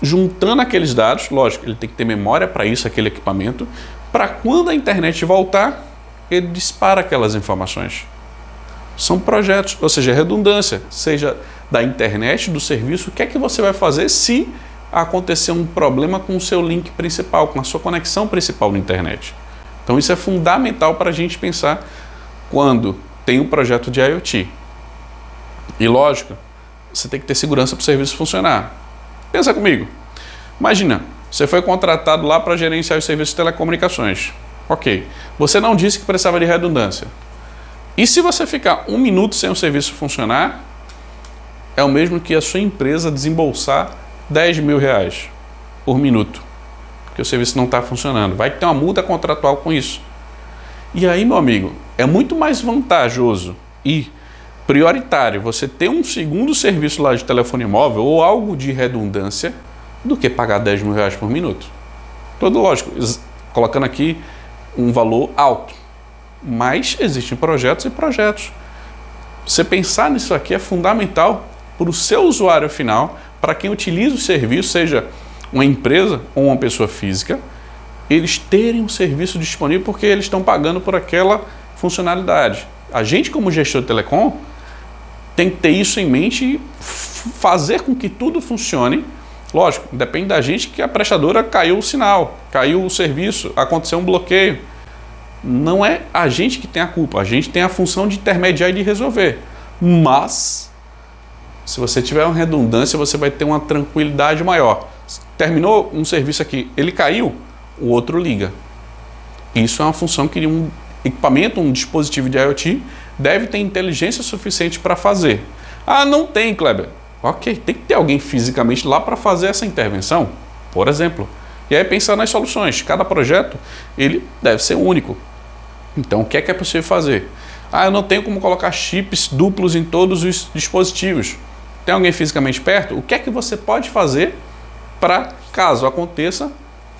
juntando aqueles dados, lógico, ele tem que ter memória para isso, aquele equipamento, para quando a internet voltar, ele dispara aquelas informações. São projetos, ou seja, redundância, seja da internet, do serviço, o que é que você vai fazer se acontecer um problema com o seu link principal, com a sua conexão principal na internet. Então isso é fundamental para a gente pensar quando tem um projeto de IoT. E lógico, você tem que ter segurança para o serviço funcionar. Pensa comigo. Imagina, você foi contratado lá para gerenciar os serviços de telecomunicações. Ok, você não disse que precisava de redundância. E se você ficar 1 minuto sem o serviço funcionar, é o mesmo que a sua empresa desembolsar R$10.000 por minuto, porque o serviço não está funcionando. Vai ter uma multa contratual com isso. E aí, meu amigo, é muito mais vantajoso e prioritário você ter um segundo serviço lá de telefonia móvel ou algo de redundância do que pagar R$10.000 por minuto. Todo lógico, colocando aqui um valor alto. Mas existem projetos e projetos. Você pensar nisso aqui é fundamental para o seu usuário final, para quem utiliza o serviço, seja uma empresa ou uma pessoa física, eles terem um serviço disponível porque eles estão pagando por aquela funcionalidade. A gente, como gestor de telecom, tem que ter isso em mente e fazer com que tudo funcione. Lógico, depende da gente que a prestadora caiu o sinal, caiu o serviço, aconteceu um bloqueio. Não é a gente que tem a culpa, a gente tem a função de intermediar e de resolver. Mas, se você tiver uma redundância, você vai ter uma tranquilidade maior. Terminou um serviço aqui, ele caiu, o outro liga. Isso é uma função que um equipamento, um dispositivo de IoT, deve ter inteligência suficiente para fazer. Não tem, Kleber. Ok, tem que ter alguém fisicamente lá para fazer essa intervenção, por exemplo. E aí pensar nas soluções. Cada projeto, ele deve ser único. Então, o que é possível fazer? Eu não tenho como colocar chips duplos em todos os dispositivos. Tem alguém fisicamente perto? O que é que você pode fazer para, caso aconteça,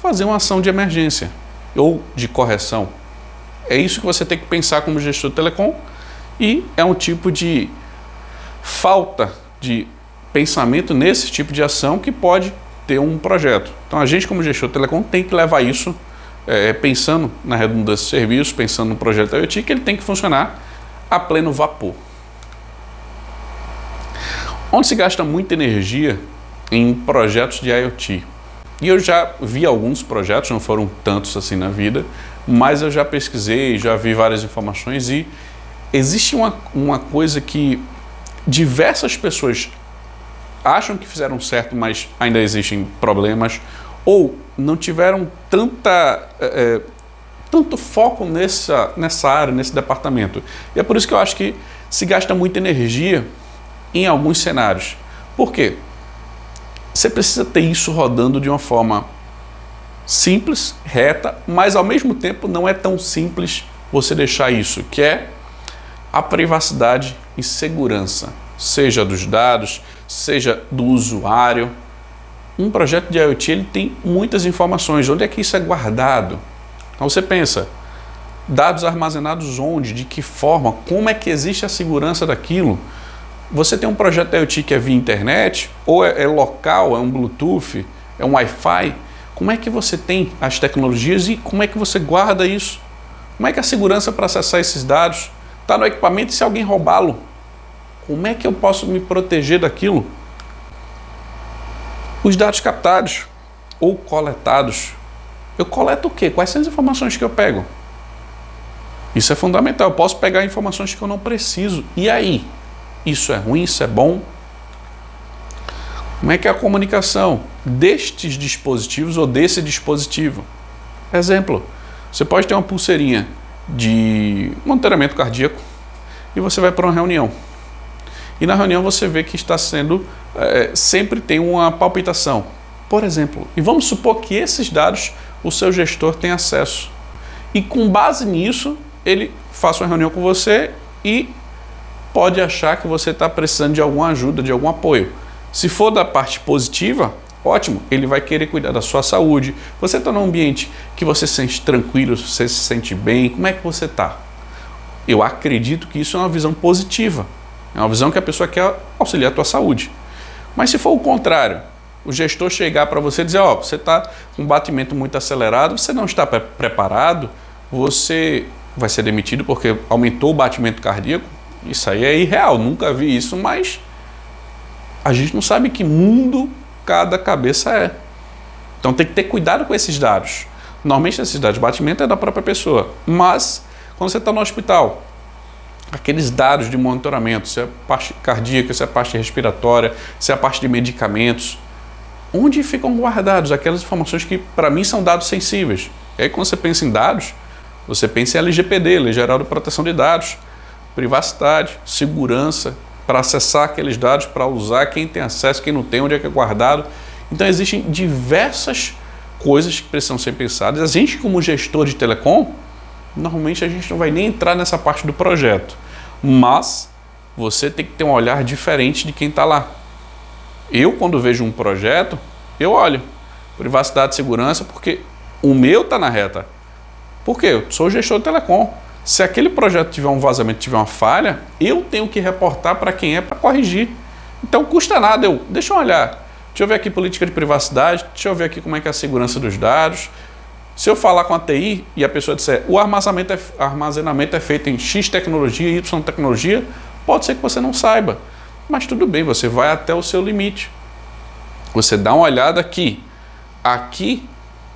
fazer uma ação de emergência ou de correção? É isso que você tem que pensar como gestor de telecom e é um tipo de falta de pensamento nesse tipo de ação que pode ter um projeto. Então a gente como gestor de telecom tem que levar isso pensando na redundância de serviços, pensando no projeto IoT, que ele tem que funcionar a pleno vapor. Onde se gasta muita energia em projetos de IoT. E eu já vi alguns projetos, não foram tantos assim na vida, mas eu já pesquisei, já vi várias informações e existe uma coisa que diversas pessoas acham que fizeram certo, mas ainda existem problemas, ou não tiveram tanto foco nessa área, nesse departamento. E é por isso que eu acho que se gasta muita energia em alguns cenários. Por quê? Você precisa ter isso rodando de uma forma simples, reta, mas ao mesmo tempo não é tão simples você deixar isso, que é a privacidade e segurança, seja dos dados, seja do usuário. Um projeto de IoT ele tem muitas informações. Onde é que isso é guardado? Então você pensa, dados armazenados onde, de que forma, como é que existe a segurança daquilo? Você tem um projeto IoT que é via internet, ou é local, é um Bluetooth, é um Wi-Fi. Como é que você tem as tecnologias e como é que você guarda isso? Como é que a segurança para acessar esses dados está no equipamento e se alguém roubá-lo? Como é que eu posso me proteger daquilo? Os dados captados ou coletados. Eu coleto o quê? Quais são as informações que eu pego? Isso é fundamental. Eu posso pegar informações que eu não preciso. E aí? Isso é ruim? Isso é bom? Como é que é a comunicação destes dispositivos ou desse dispositivo? Exemplo, você pode ter uma pulseirinha de monitoramento cardíaco e você vai para uma reunião. E na reunião você vê que está sendo, sempre tem uma palpitação, por exemplo. E vamos supor que esses dados o seu gestor tem acesso. E com base nisso, ele faça uma reunião com você e pode achar que você está precisando de alguma ajuda, de algum apoio. Se for da parte positiva, ótimo, ele vai querer cuidar da sua saúde. Você está num ambiente que você se sente tranquilo, você se sente bem, como é que você está? Eu acredito que isso é uma visão positiva. É uma visão que a pessoa quer auxiliar a tua saúde. Mas se for o contrário, o gestor chegar para você e dizer, você está com um batimento muito acelerado, você não está preparado, você vai ser demitido porque aumentou o batimento cardíaco. Isso aí é irreal, nunca vi isso, mas a gente não sabe que mundo cada cabeça é. Então tem que ter cuidado com esses dados. Normalmente esses dados de batimento é da própria pessoa, mas quando você está no hospital, aqueles dados de monitoramento, se é a parte cardíaca, se é a parte respiratória, se é a parte de medicamentos, onde ficam guardados aquelas informações que para mim são dados sensíveis? E aí quando você pensa em dados, você pensa em LGPD, Lei Geral de Proteção de Dados, privacidade, segurança, para acessar aqueles dados, para usar, quem tem acesso, quem não tem, onde é que é guardado. Então existem diversas coisas que precisam ser pensadas. A gente, como gestor de telecom, normalmente a gente não vai nem entrar nessa parte do projeto, mas você tem que ter um olhar diferente de quem está lá. Eu, quando vejo um projeto, eu olho privacidade e segurança, porque o meu está na reta. Por quê? Eu sou o gestor de telecom. Se aquele projeto tiver um vazamento, tiver uma falha, eu tenho que reportar para quem é para corrigir. Então, custa nada. Deixa eu olhar. Deixa eu ver aqui política de privacidade. Deixa eu ver aqui como é que é a segurança dos dados. Se eu falar com a TI e a pessoa disser o armazenamento é feito em X tecnologia, Y tecnologia, pode ser que você não saiba. Mas tudo bem, você vai até o seu limite. Você dá uma olhada aqui. Aqui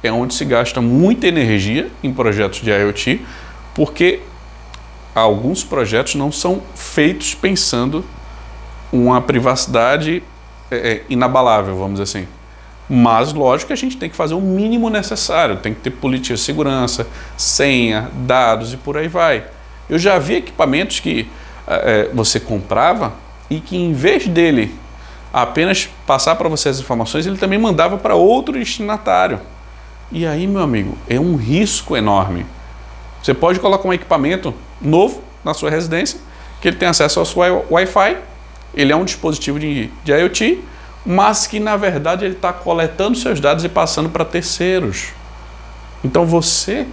é onde se gasta muita energia em projetos de IoT, porque alguns projetos não são feitos pensando uma privacidade inabalável, vamos dizer assim. Mas, lógico que a gente tem que fazer o mínimo necessário, tem que ter política de segurança, senha, dados e por aí vai. Eu já vi equipamentos que você comprava e que em vez dele apenas passar para você as informações, ele também mandava para outro destinatário. E aí, meu amigo, é um risco enorme. Você pode colocar um equipamento novo na sua residência, que ele tem acesso ao seu Wi-Fi, ele é um dispositivo de IoT, mas que na verdade ele está coletando seus dados e passando para terceiros. Então você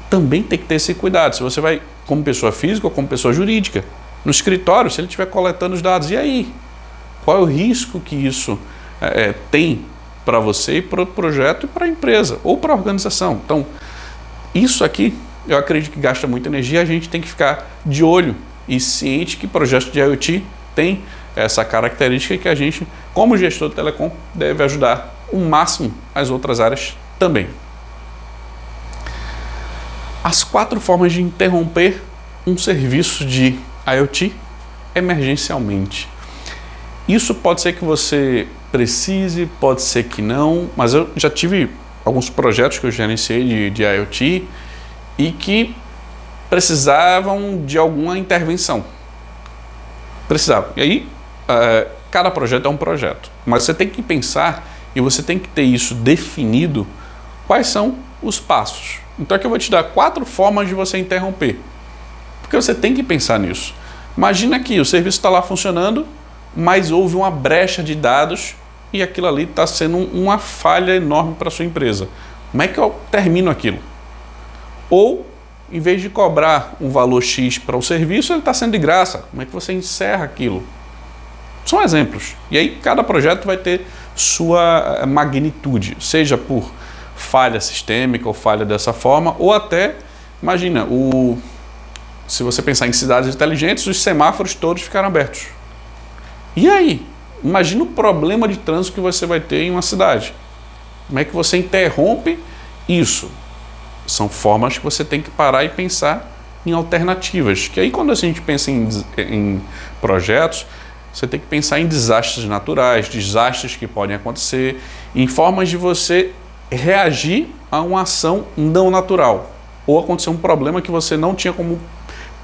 também tem que ter esse cuidado. Se você vai como pessoa física ou como pessoa jurídica, no escritório, se ele estiver coletando os dados, e aí? Qual é o risco que isso tem para você e para o projeto e para a empresa ou para a organização? Então, isso aqui, eu acredito que gasta muita energia, a gente tem que ficar de olho e ciente que projetos de IoT têm essa característica que a gente, como gestor de telecom, deve ajudar o máximo as outras áreas também. As 4 formas de interromper um serviço de IoT emergencialmente. Isso pode ser que você precise, pode ser que não, mas eu já tive alguns projetos que eu gerenciei de IoT e que precisavam de alguma intervenção. Precisavam. E aí, cada projeto é um projeto, mas você tem que pensar e você tem que ter isso definido, quais são os passos. Então aqui eu vou te dar 4 formas de você interromper, porque você tem que pensar nisso. Imagina que o serviço está lá funcionando, mas houve uma brecha de dados e aquilo ali está sendo uma falha enorme para a sua empresa. Como é que eu termino aquilo? Ou, em vez de cobrar um valor X para o serviço, ele está sendo de graça. Como é que você encerra aquilo? São exemplos. E aí cada projeto vai ter sua magnitude, seja por falha sistêmica ou falha dessa forma, ou até, imagina, se você pensar em cidades inteligentes, os semáforos todos ficaram abertos. E aí? Imagina o problema de trânsito que você vai ter em uma cidade. Como é que você interrompe isso? São formas que você tem que parar e pensar em alternativas. Que aí quando a gente pensa em projetos, você tem que pensar em desastres naturais, desastres que podem acontecer, em formas de você reagir a uma ação não natural. Ou acontecer um problema que você não tinha como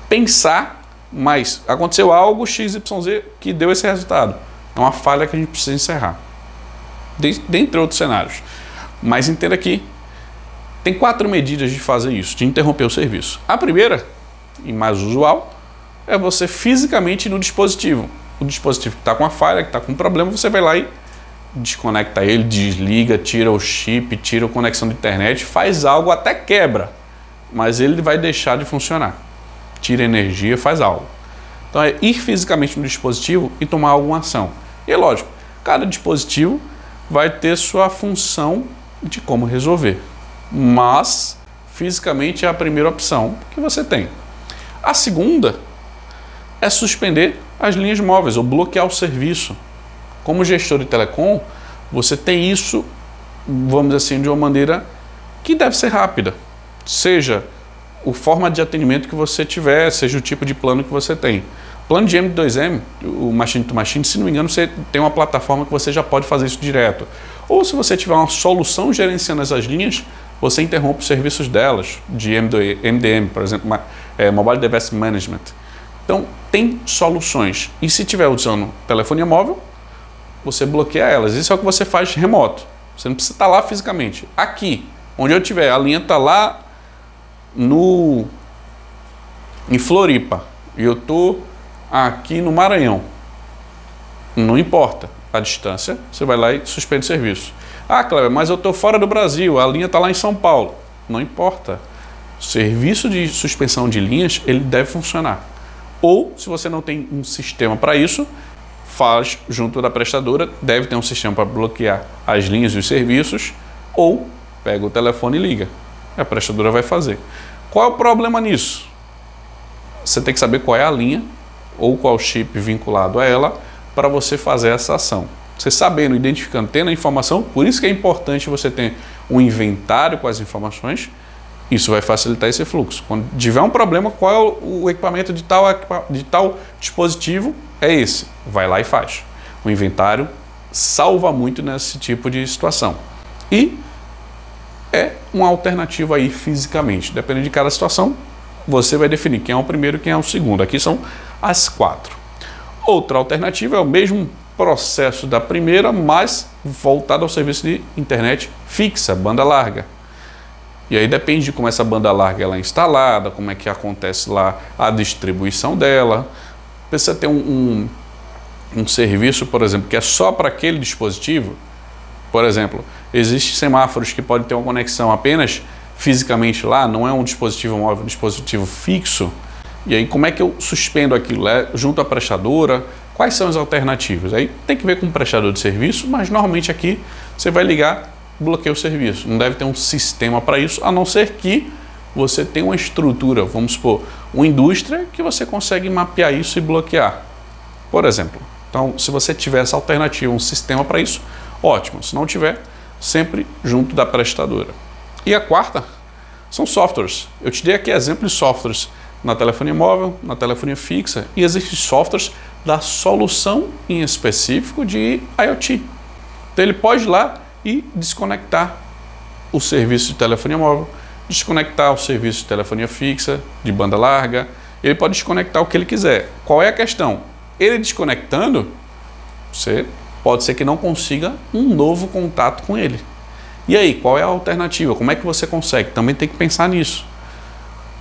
pensar, mas aconteceu algo XYZ que deu esse resultado. É uma falha que a gente precisa encerrar. Dentre outros cenários. Mas entenda que tem 4 medidas de fazer isso, de interromper o serviço. A primeira, e mais usual, é você fisicamente ir no dispositivo. O dispositivo que está com a falha, que está com um problema, você vai lá e desconecta ele, desliga, tira o chip, tira a conexão de internet, faz algo, até quebra, mas ele vai deixar de funcionar. Tira energia, faz algo. Então é ir fisicamente no dispositivo e tomar alguma ação. E é lógico, cada dispositivo vai ter sua função de como resolver. Mas fisicamente é a primeira opção que você tem. A segunda é suspender as linhas móveis ou bloquear o serviço. Como gestor de telecom, você tem isso, vamos dizer assim, de uma maneira que deve ser rápida. Seja a forma de atendimento que você tiver, seja o tipo de plano que você tem. Plano de M2M, o Machine to Machine, se não me engano, você tem uma plataforma que você já pode fazer isso direto. Ou se você tiver uma solução gerenciando essas linhas, você interrompe os serviços delas, de MDM, por exemplo, Mobile Device Management. Então, tem soluções. E se estiver usando telefonia móvel, você bloqueia elas. Isso é o que você faz remoto. Você não precisa estar lá fisicamente. Aqui, onde eu estiver, a linha está lá em Floripa e eu estou aqui no Maranhão. Não importa a distância, você vai lá e suspende o serviço. Ah, Cleber, mas eu estou fora do Brasil, a linha está lá em São Paulo. Não importa. O serviço de suspensão de linhas, ele deve funcionar. Ou, se você não tem um sistema para isso, faz junto da prestadora, deve ter um sistema para bloquear as linhas e os serviços, ou pega o telefone e liga. A prestadora vai fazer. Qual é o problema nisso? Você tem que saber qual é a linha ou qual chip vinculado a ela para você fazer essa ação. Você sabendo, identificando, tendo a informação, por isso que é importante você ter um inventário com as informações, isso vai facilitar esse fluxo. Quando tiver um problema, qual é o equipamento de tal dispositivo? É esse. Vai lá e faz. O inventário salva muito nesse tipo de situação. E é uma alternativa aí fisicamente. Dependendo de cada situação, você vai definir quem é o primeiro e quem é o segundo. Aqui são as 4. Outra alternativa é o mesmo processo da primeira, mas voltado ao serviço de internet fixa, banda larga. E aí depende de como essa banda larga ela é instalada, como é que acontece lá a distribuição dela. Precisa ter um serviço, por exemplo, que é só para aquele dispositivo. Por exemplo, existem semáforos que podem ter uma conexão apenas fisicamente lá, não é um dispositivo móvel, é um dispositivo fixo. E aí como é que eu suspendo aquilo? É junto à prestadora? Quais são as alternativas? Aí tem que ver com o prestador de serviço, mas normalmente aqui você vai ligar, bloqueia o serviço. Não deve ter um sistema para isso, a não ser que você tenha uma estrutura, vamos supor, uma indústria que você consegue mapear isso e bloquear. Por exemplo, Então, se você tiver essa alternativa, um sistema para isso, ótimo. Se não tiver, sempre junto da prestadora. E a quarta são softwares. Eu te dei aqui exemplos de softwares na telefonia móvel, na telefonia fixa, e existem softwares da solução em específico de IoT. Então ele pode ir lá e desconectar o serviço de telefonia móvel, desconectar o serviço de telefonia fixa, de banda larga, ele pode desconectar o que ele quiser. Qual é a questão? Ele desconectando, você pode ser que não consiga um novo contato com ele. E aí, qual é a alternativa? Como é que você consegue? Também tem que pensar nisso.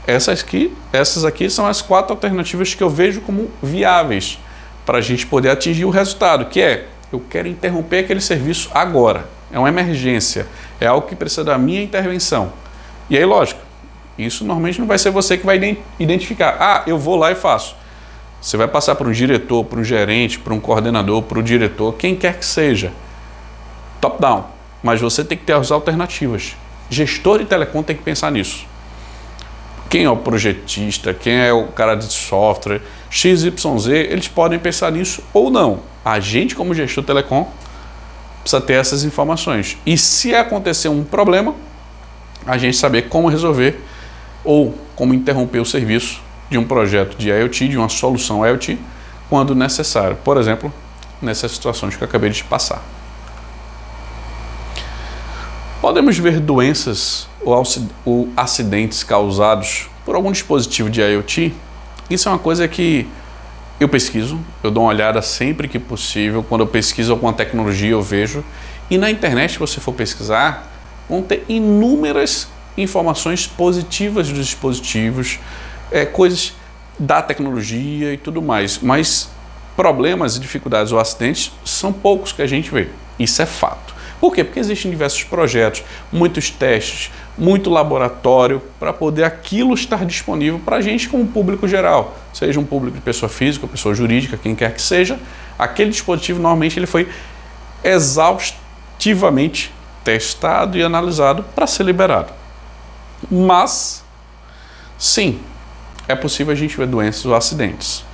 Essas aqui são as 4 alternativas que eu vejo como viáveis para a gente poder atingir o resultado, que é, eu quero interromper aquele serviço agora. É uma emergência, é algo que precisa da minha intervenção. E aí, lógico, isso normalmente não vai ser você que vai identificar. Ah, eu vou lá e faço. Você vai passar para um diretor, para um gerente, para um coordenador, para o diretor, quem quer que seja. Top-down. Mas você tem que ter as alternativas. Gestor de telecom tem que pensar nisso. Quem é o projetista, quem é o cara de software, XYZ, eles podem pensar nisso ou não. A gente, como gestor de telecom, precisa ter essas informações. E se acontecer um problema, a gente saber como resolver ou como interromper o serviço de um projeto de IoT, de uma solução IoT, quando necessário. Por exemplo, nessas situações que eu acabei de te passar. Podemos ver doenças ou acidentes causados por algum dispositivo de IoT. Isso é uma coisa que eu pesquiso, eu dou uma olhada sempre que possível. Quando eu pesquiso alguma tecnologia, eu vejo. E na internet, se você for pesquisar, vão ter inúmeras informações positivas dos dispositivos, coisas da tecnologia e tudo mais. Mas problemas, dificuldades ou acidentes são poucos que a gente vê. Isso é fato. Por quê? Porque existem diversos projetos, muitos testes, muito laboratório para poder aquilo estar disponível para a gente como público geral, seja um público de pessoa física, pessoa jurídica, quem quer que seja. Aquele dispositivo normalmente ele foi exaustivamente testado e analisado para ser liberado. Mas, sim, é possível a gente ver doenças ou acidentes.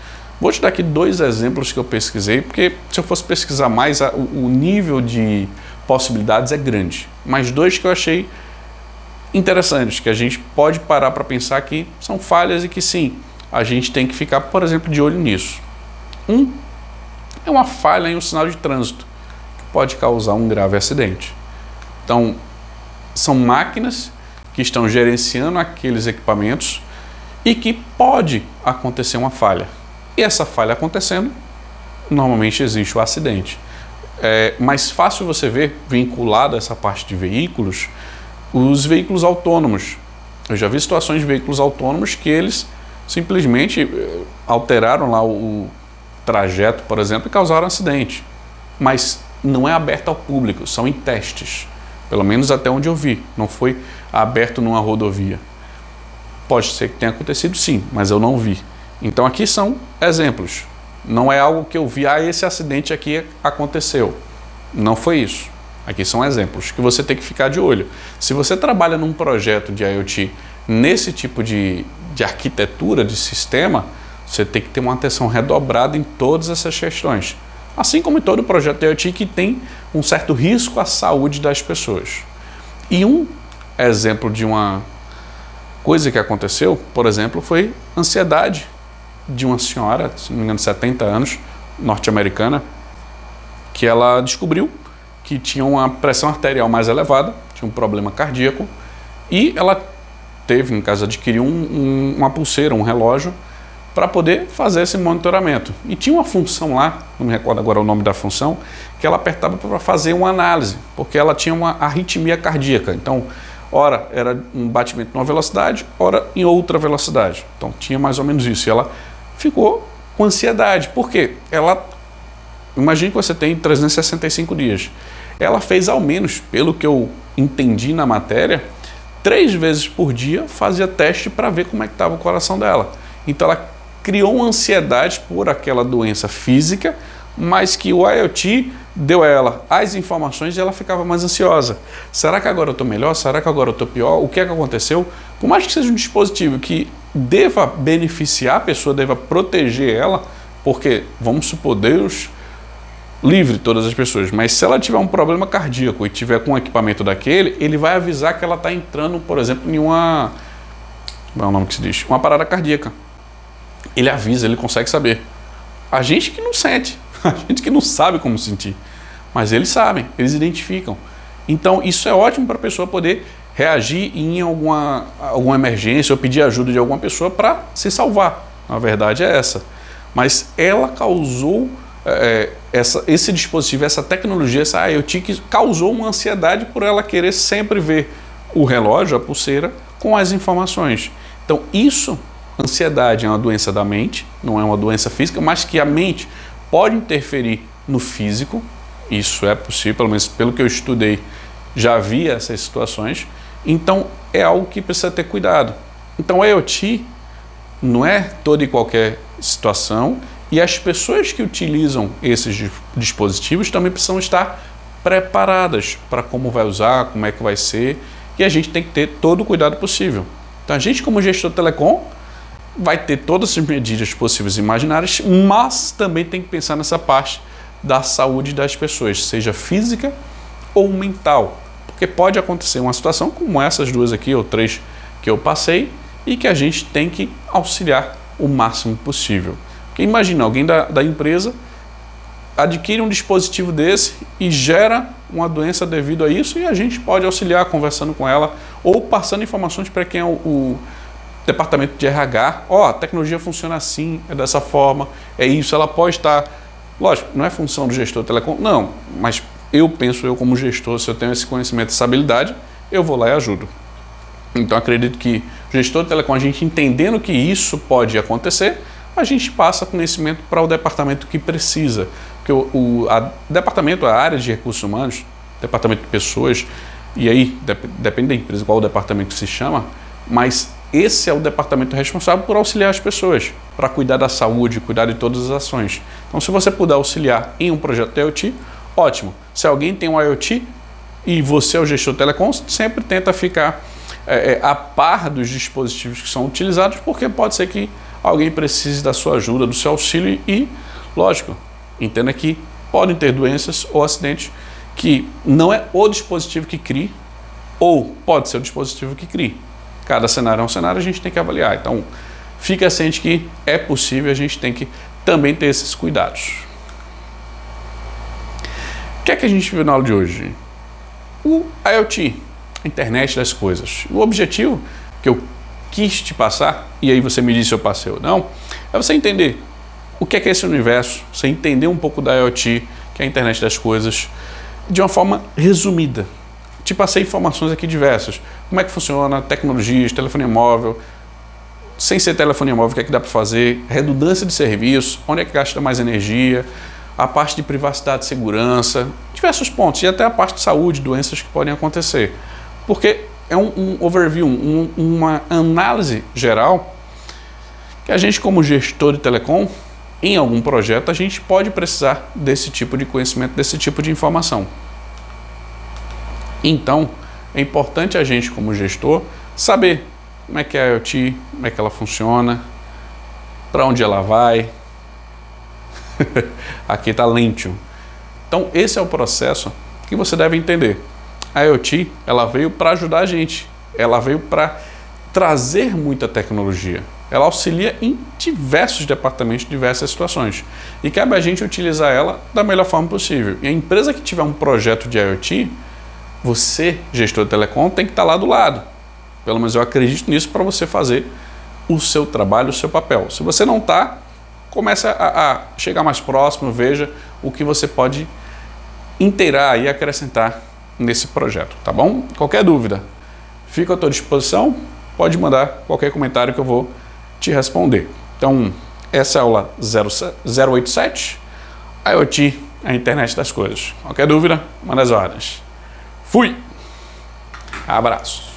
Vou te dar aqui 2 exemplos que eu pesquisei, porque se eu fosse pesquisar mais, o nível de possibilidades é grande. Mas 2 que eu achei interessantes, que a gente pode parar para pensar que são falhas e que sim, a gente tem que ficar, por exemplo, de olho nisso. É uma falha em um sinal de trânsito, que pode causar um grave acidente. Então, são máquinas que estão gerenciando aqueles equipamentos e que pode acontecer uma falha. E essa falha acontecendo, normalmente existe o acidente. É mais fácil você ver, vinculado a essa parte de veículos, os veículos autônomos. Eu já vi situações de veículos autônomos que eles simplesmente alteraram lá o trajeto, por exemplo, e causaram acidente. Mas não é aberto ao público, são em testes. Pelo menos até onde eu vi. Não foi aberto numa rodovia. Pode ser que tenha acontecido sim, mas eu não vi. Então aqui são exemplos. Não é algo que eu vi, esse acidente aqui aconteceu. Não foi isso. Aqui são exemplos que você tem que ficar de olho. Se você trabalha num projeto de IoT nesse tipo de arquitetura, de sistema, você tem que ter uma atenção redobrada em todas essas questões. Assim como em todo projeto de IoT que tem um certo risco à saúde das pessoas. E um exemplo de uma coisa que aconteceu, por exemplo, foi ansiedade de uma senhora, se não me engano, 70 anos, norte-americana, que ela descobriu que tinha uma pressão arterial mais elevada, tinha um problema cardíaco, e ela teve, no caso, adquiriu uma pulseira, um relógio, para poder fazer esse monitoramento. E tinha uma função lá, não me recordo agora o nome da função, que ela apertava para fazer uma análise, porque ela tinha uma arritmia cardíaca. Então, ora era um batimento numa velocidade, ora em outra velocidade. Então, tinha mais ou menos isso. E ela ficou com ansiedade. Por quê? Imagine que você tem 365 dias. Ela fez ao menos, pelo que eu entendi na matéria, 3 vezes por dia fazia teste para ver como é que estava o coração dela. Então ela criou uma ansiedade por aquela doença física, mas que o IoT deu a ela as informações e ela ficava mais ansiosa. Será que agora eu estou melhor? Será que agora eu estou pior? O que é que aconteceu? Por mais que seja um dispositivo que deva beneficiar a pessoa, deva proteger ela, porque, vamos supor, Deus livre todas as pessoas, mas se ela tiver um problema cardíaco e tiver com um equipamento daquele, ele vai avisar que ela está entrando, por exemplo, em uma... Como é o nome que se diz? Uma parada cardíaca. Ele avisa, ele consegue saber. A gente que não sente, a gente que não sabe como sentir, mas eles sabem, eles identificam. Então isso é ótimo para a pessoa poder reagir em alguma emergência ou pedir ajuda de alguma pessoa para se salvar. A verdade é essa. Mas ela causou esse dispositivo, essa tecnologia, essa IoT, que causou uma ansiedade por ela querer sempre ver o relógio, a pulseira, com as informações. Então isso, ansiedade é uma doença da mente, não é uma doença física, mas que a mente pode interferir no físico. Isso é possível, pelo menos pelo que eu estudei, já vi essas situações. Então é algo que precisa ter cuidado. Então a IoT não é toda e qualquer situação, e as pessoas que utilizam esses dispositivos também precisam estar preparadas para como vai usar, como é que vai ser, e a gente tem que ter todo o cuidado possível. Então a gente, como gestor de telecom, vai ter todas as medidas possíveis e imaginárias, mas também tem que pensar nessa parte da saúde das pessoas, seja física ou mental, porque pode acontecer uma situação como essas duas aqui, ou três que eu passei, e que a gente tem que auxiliar o máximo possível. Porque imagina, alguém da empresa adquire um dispositivo desse e gera uma doença devido a isso, e a gente pode auxiliar conversando com ela ou passando informações para quem é o departamento de RH. A tecnologia funciona assim, é dessa forma, é isso, ela pode estar... Lógico, não é função do gestor de telecom, não, mas eu como gestor, se eu tenho esse conhecimento, essa habilidade, eu vou lá e ajudo. Então acredito que o gestor de telecom, a gente entendendo que isso pode acontecer, a gente passa conhecimento para o departamento que precisa. Porque departamento, a área de recursos humanos, departamento de pessoas, e aí depende da empresa qual o departamento que se chama, mas esse é o departamento responsável por auxiliar as pessoas, para cuidar da saúde, cuidar de todas as ações. Então se você puder auxiliar em um projeto de IoT, ótimo. Se alguém tem um IoT e você é o gestor de telecom, sempre tenta ficar a par dos dispositivos que são utilizados, porque pode ser que alguém precise da sua ajuda, do seu auxílio e, lógico, entenda que podem ter doenças ou acidentes que não é o dispositivo que crie, ou pode ser o dispositivo que crie. Cada cenário é um cenário, a gente tem que avaliar. Então, fica ciente que é possível, a gente tem que também ter esses cuidados. O que é que a gente viu na aula de hoje? O IoT, a internet das coisas. O objetivo que eu quis te passar, e aí você me disse se eu passei ou não, é você entender o que é esse universo, você entender um pouco da IoT, que é a internet das coisas, de uma forma resumida. Te passei informações aqui diversas. Como é que funciona, tecnologias, telefonia móvel, sem ser telefonia móvel, o que é que dá para fazer, redundância de serviço, onde é que gasta mais energia, a parte de privacidade e segurança, diversos pontos, e até a parte de saúde, doenças que podem acontecer. Porque é um overview, uma análise geral que a gente, como gestor de telecom, em algum projeto, a gente pode precisar desse tipo de conhecimento, desse tipo de informação. Então, é importante a gente, como gestor, saber como é que é a IoT, como é que ela funciona, para onde ela vai. Aqui está Lentium. Então, esse é o processo que você deve entender. A IoT, ela veio para ajudar a gente, ela veio para trazer muita tecnologia. Ela auxilia em diversos departamentos, diversas situações. E cabe a gente utilizar ela da melhor forma possível. E a empresa que tiver um projeto de IoT, você, gestor de telecom, tem que estar lá do lado. Pelo menos eu acredito nisso, para você fazer o seu trabalho, o seu papel. Se você não está, comece a chegar mais próximo, veja o que você pode inteirar e acrescentar nesse projeto, tá bom? Qualquer dúvida, fico à tua disposição, pode mandar qualquer comentário que eu vou te responder. Então, essa é a aula 087, IoT, a internet das coisas. Qualquer dúvida, manda as ordens. Fui! Abraço!